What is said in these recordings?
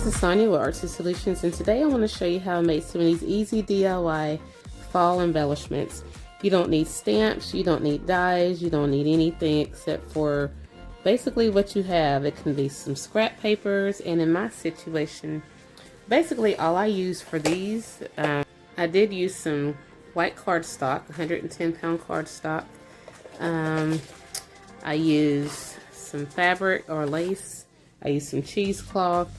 this is Sonia with Artsy Solutions, and today I want to show you how I made some of these easy DIY fall embellishments. You don't need stamps, you don't need dies, you don't need anything except for basically what you have. It can be some scrap papers, and in my situation, basically all I use for these, I did use some white cardstock, 110-pound cardstock. I use some fabric or lace. I use some cheesecloth,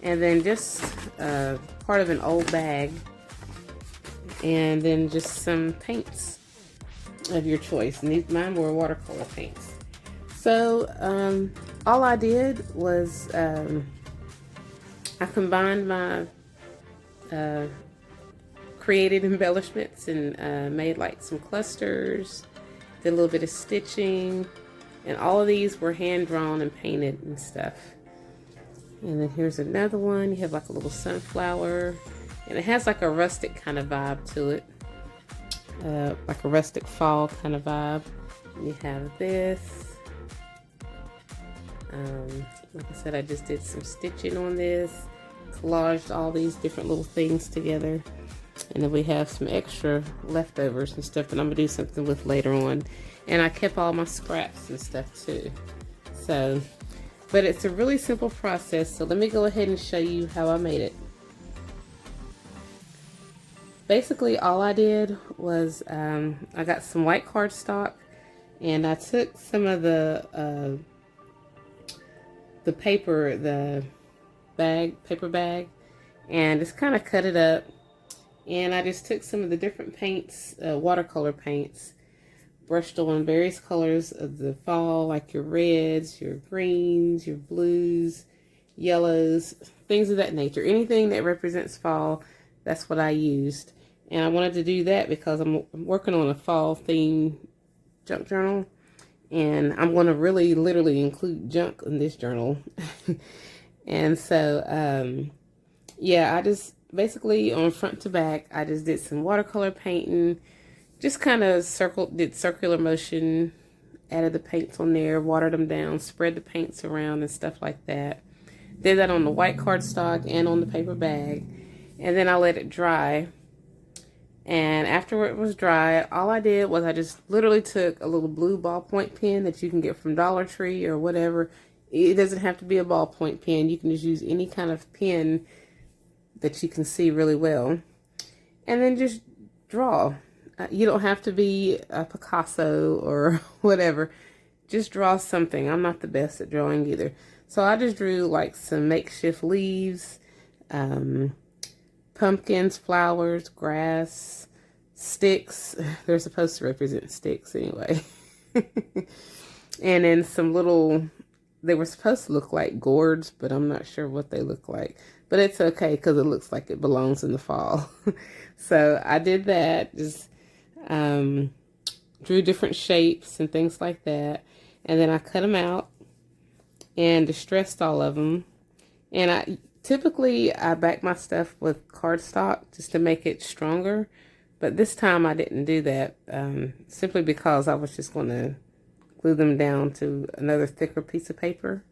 and then just part of an old bag, and then just some paints of your choice. And mine were watercolor paints. So all I did was I combined my created embellishments and made like some clusters, did a little bit of stitching, and all of these were hand drawn and painted and stuff. And then here's another one. You have like a little sunflower, and it has like a rustic kind of vibe to it, like a rustic fall kind of vibe. And you have this. Like I said, I just did some stitching on this, collaged all these different little things together. And then we have some extra leftovers and stuff that I'm gonna do something with later on. And I kept all my scraps and stuff too. So, but it's a really simple process, so let me go ahead and show you how I made it. Basically, all I did was I got some white cardstock, and I took some of the paper, the paper bag, and just kind of cut it up. And I just took some of the different paints, watercolor paints, brushed on various colors of the fall, like your reds, your greens, your blues, yellows, things of that nature. Anything that represents fall, that's what I used. And I wanted to do that because I'm working on a fall theme junk journal, and I'm going to really literally include junk in this journal. And so yeah, I just basically on front to back, I just did some watercolor painting. Just kind of did circular motion, added the paints on there, watered them down, spread the paints around and stuff like that. Did that on the white cardstock and on the paper bag. And then I let it dry. And after it was dry, all I did was I just literally took a little blue ballpoint pen that you can get from Dollar Tree or whatever. It doesn't have to be a ballpoint pen. You can just use any kind of pen that you can see really well. And then just draw. You don't have to be a Picasso or whatever. Just draw something. I'm not the best at drawing either. So I just drew like some makeshift leaves, pumpkins, flowers, grass, sticks. They're supposed to represent sticks anyway. And then some little, they were supposed to look like gourds, but I'm not sure what they look like. But it's okay because it looks like it belongs in the fall. So I did that. Just drew different shapes and things like that, and then I cut them out and distressed all of them. And I typically back my stuff with cardstock just to make it stronger, but this time I didn't do that, simply because I was just going to glue them down to another thicker piece of paper.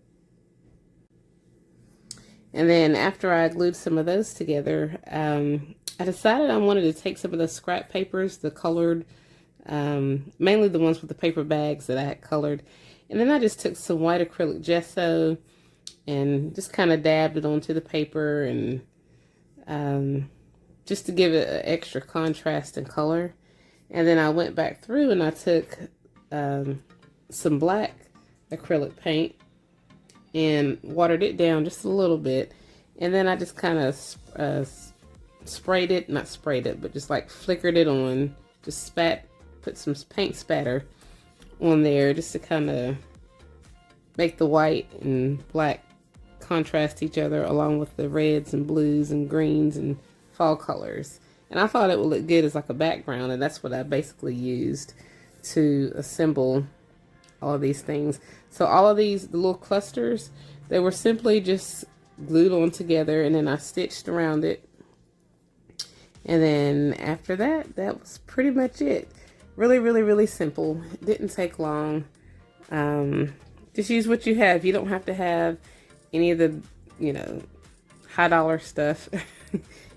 And then after I glued some of those together, I decided I wanted to take some of the scrap papers, the colored, mainly the ones with the paper bags that I had colored. And then I just took some white acrylic gesso and just kind of dabbed it onto the paper, and just to give it an extra contrast and color. And then I went back through and I took some black acrylic paint and watered it down just a little bit. And then I just kind of sprayed it, not sprayed it, but just like flickered it on, just put some paint spatter on there just to kind of make the white and black contrast each other, along with the reds and blues and greens and fall colors. And I thought it would look good as like a background, and that's what I basically used to assemble all of these things. So all of these, the little clusters, they were simply just glued on together, and then I stitched around it. And then after that, that was pretty much it. Really, really, really simple. It didn't take long. Just use what you have. You don't have to have any of the, high dollar stuff.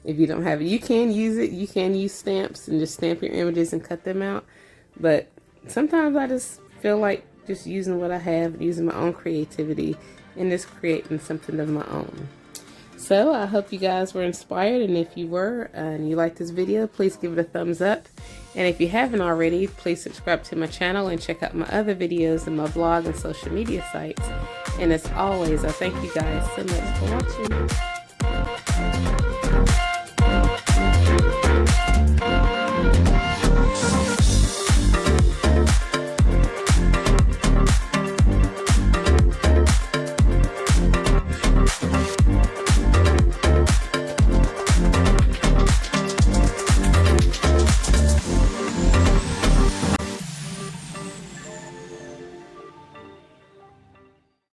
If you don't have it, you can use it. You can use stamps and just stamp your images and cut them out. But sometimes I just feel like just using what I have, using my own creativity, and just creating something of my own. So I hope you guys were inspired, and if you were and you liked this video, please give it a thumbs up. And if you haven't already, please subscribe to my channel and check out my other videos and my blog and social media sites. And as always, I thank you guys so much for watching.